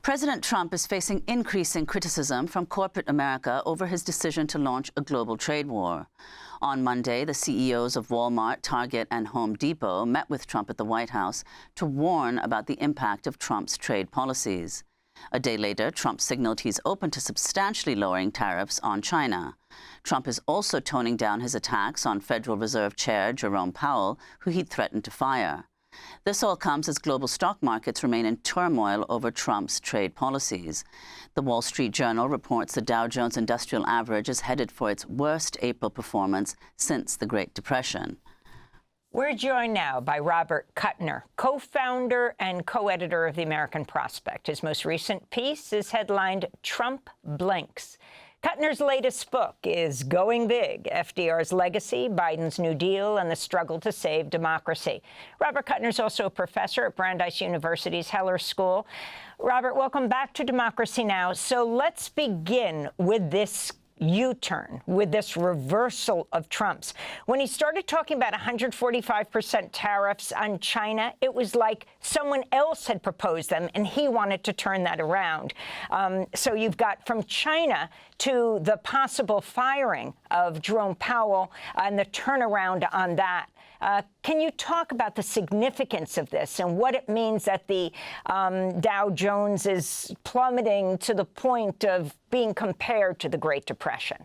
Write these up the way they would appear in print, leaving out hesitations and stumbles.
President Trump is facing increasing criticism from corporate America over his decision to launch a global trade war. On Monday, the CEOs of Walmart, Target, and Home Depot met with Trump at the White House to warn about the impact of Trump's trade policies. A day later, Trump signaled he's open to substantially lowering tariffs on China. Trump is also toning down his attacks on Federal Reserve Chair Jerome Powell, who he'd threatened to fire. This all comes as global stock markets remain in turmoil over Trump's trade policies. The Wall Street Journal reports the Dow Jones Industrial Average is headed for its worst April performance since the Great Depression. We're joined now by Robert Kuttner, co-founder and co-editor of The American Prospect. His most recent piece is headlined Trump Blinks. Kuttner's latest book is Going Big, FDR's Legacy, Biden's New Deal, and the Struggle to Save Democracy. Robert Kuttner is also a professor at Brandeis University's Heller School. Robert, welcome back to Democracy Now! So let's begin with this U-turn, with this reversal of Trump's. When he started talking about 145% tariffs on China, it was like someone else had proposed them, and he wanted to turn that around. So you've got from China to the possible firing of Jerome Powell and the turnaround on that. Can you talk about the significance of this and what it means that the Dow Jones is plummeting to the point of being compared to the Great Depression?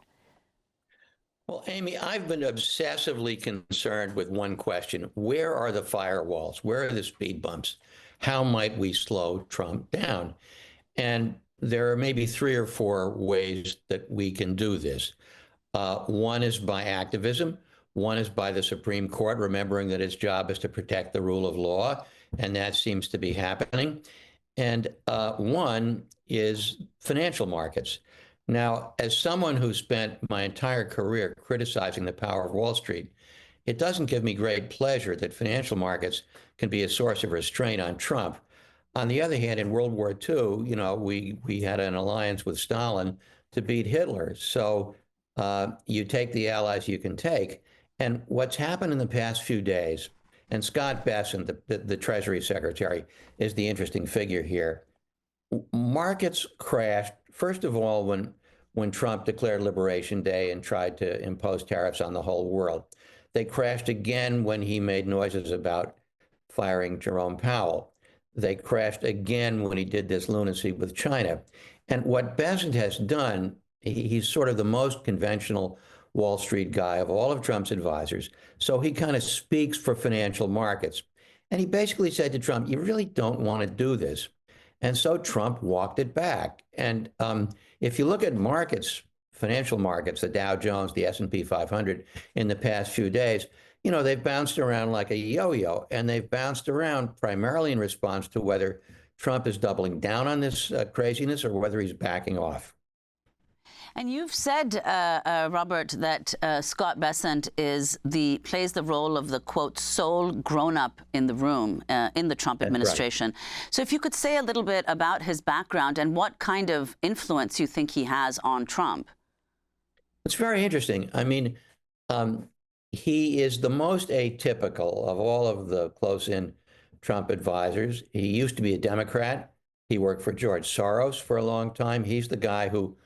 Well, Amy, I've been obsessively concerned with one question. Where are the firewalls? Where are the speed bumps? How might we slow Trump down? And there are maybe 3 or 4 ways that we can do this. One is by activism. One is by the Supreme Court, remembering that its job is to protect the rule of law, and that seems to be happening. And one is financial markets. Now, as someone who spent my entire career criticizing the power of Wall Street, it doesn't give me great pleasure that financial markets can be a source of restraint on Trump. On the other hand, in World War II, you know, we had an alliance with Stalin to beat Hitler. So you take the allies you can take. And what's happened in the past few days, and Scott Bessent, the Treasury Secretary, is the interesting figure here. Markets crashed, first of all, when Trump declared Liberation Day and tried to impose tariffs on the whole world. They crashed again when he made noises about firing Jerome Powell. They crashed again when he did this lunacy with China. And what Bessent has done, he's sort of the most conventional Wall Street guy of all of Trump's advisors. So he kind of speaks for financial markets. And he basically said to Trump, you really don't want to do this. And so Trump walked it back. And if you look at markets, financial markets, the Dow Jones, the S&P 500 in the past few days, you know, they've bounced around like a yo-yo, and they've bounced around primarily in response to whether Trump is doubling down on this craziness or whether he's backing off. And you've said, Robert, that Scott Bessent plays the role of the, quote, sole grown-up in the room in the Trump administration. Right. So if you could say a little bit about his background and what kind of influence you think he has on Trump. It's very interesting. I mean, he is the most atypical of all of the close-in Trump advisors. He used to be a Democrat. He worked for George Soros for a long time. He's the guy who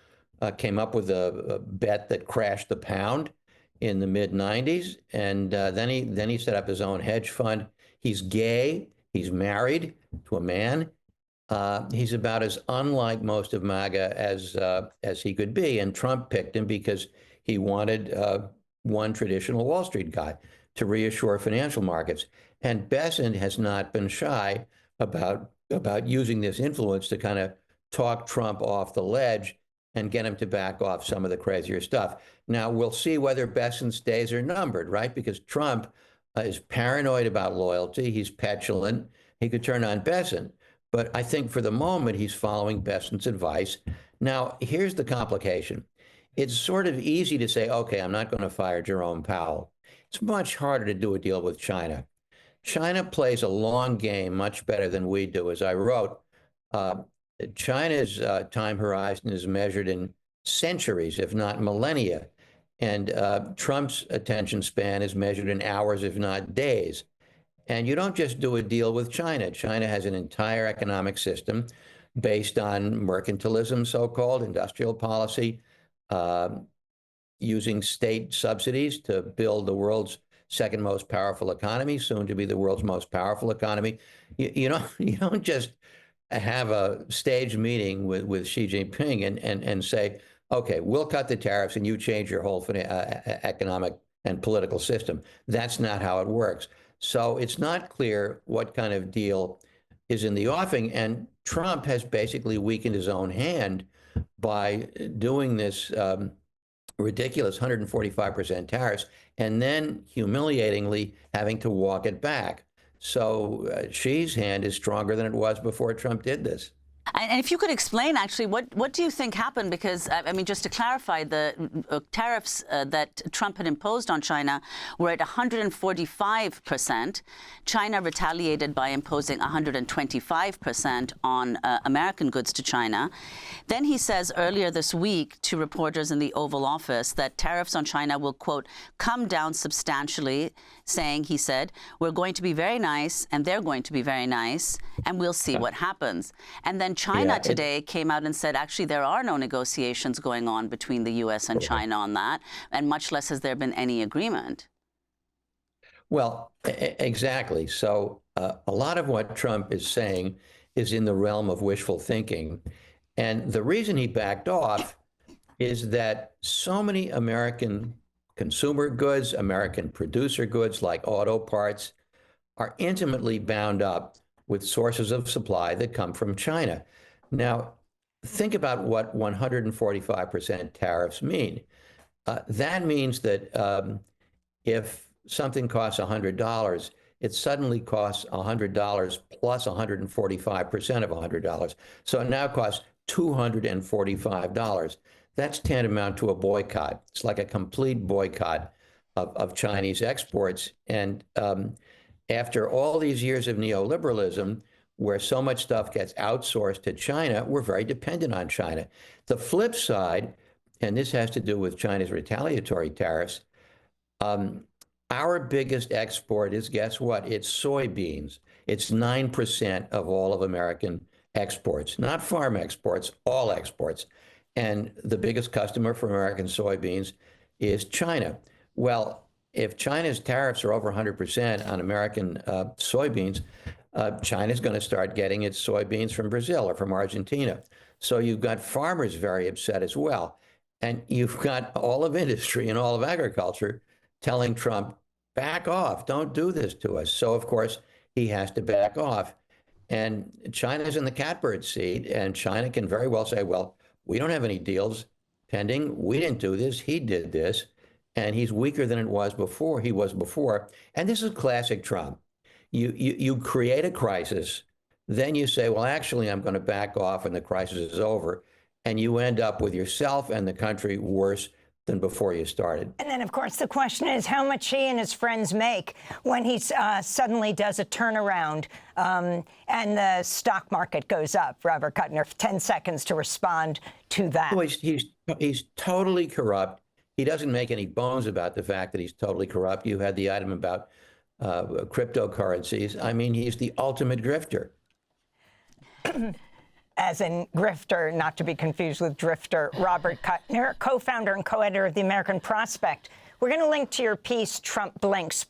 came up with a bet that crashed the pound in the mid-90s. And then he set up his own hedge fund. He's gay. He's married to a man. He's about as unlike most of MAGA as he could be. And Trump picked him because he wanted one traditional Wall Street guy to reassure financial markets. And Bessent has not been shy about using this influence to kind of talk Trump off the ledge and get him to back off some of the crazier stuff. Now, we'll see whether Bessent's days are numbered, right? Because Trump is paranoid about loyalty. He's petulant. He could turn on Bessent. But I think for the moment, he's following Bessent's advice. Now, here's the complication. It's sort of easy to say, OK, I'm not going to fire Jerome Powell. It's much harder to do a deal with China. China plays a long game much better than we do. As I wrote, China's time horizon is measured in centuries, if not millennia. And Trump's attention span is measured in hours, if not days. And you don't just do a deal with China. China has an entire economic system. based on mercantilism, so-called industrial policy, using state subsidies to build the world's second most powerful economy, soon to be the world's most powerful economy. You don't just have a staged meeting with Xi Jinping and say, okay, we'll cut the tariffs and you change your whole economic and political system. That's not how it works. So it's not clear what kind of deal is in the offing. And Trump has basically weakened his own hand by doing this ridiculous 145% tariffs and then humiliatingly having to walk it back. So Xi's hand is stronger than it was before Trump did this. And if you could explain, actually, what do you think happened? Because, I mean, just to clarify, the tariffs that Trump had imposed on China were at 145%. China retaliated by imposing 125% on American goods to China. Then he says earlier this week to reporters in the Oval Office that tariffs on China will, quote, come down substantially, saying, he said, we're going to be very nice and they're going to be very nice and we'll see what happens. And then China today came out and said, actually, there are no negotiations going on between the U.S. and China on that, and much less has there been any agreement. Well, exactly. So a lot of what Trump is saying is in the realm of wishful thinking. And the reason he backed off is that so many American consumer goods, American producer goods like auto parts, are intimately bound up with sources of supply that come from China. Now, think about what 145% tariffs mean. That means that if something costs $100, it suddenly costs $100 plus 145% of $100. So it now costs $245. That's tantamount to a boycott. It's like a complete boycott of Chinese exports. And after all these years of neoliberalism, where so much stuff gets outsourced to China, we're very dependent on China. The flip side, and this has to do with China's retaliatory tariffs, our biggest export is, guess what? It's soybeans. It's 9% of all of American exports, not farm exports, all exports. And the biggest customer for American soybeans is China. Well, if China's tariffs are over 100% on American soybeans, China's going to start getting its soybeans from Brazil or from Argentina. So you've got farmers very upset as well. And you've got all of industry and all of agriculture telling Trump, back off, don't do this to us. So, of course, he has to back off. And China's in the catbird seat, and China can very well say, well, we don't have any deals pending. We didn't do this. He did this. And he's weaker than he was before. And this is classic Trump. You create a crisis, then you say, well, actually, I'm going to back off and the crisis is over. And you end up with yourself and the country worse than before you started. And then, of course, the question is how much he and his friends make when he suddenly does a turnaround and the stock market goes up. Robert Kuttner, 10 seconds to respond to that. Well, he's totally corrupt. He doesn't make any bones about the fact that he's totally corrupt. You had the item about cryptocurrencies. I mean, he's the ultimate grifter. As in Grifter, not to be confused with Drifter. Robert Kuttner, co-founder and co-editor of The American Prospect. We're going to link to your piece, Trump Blinks,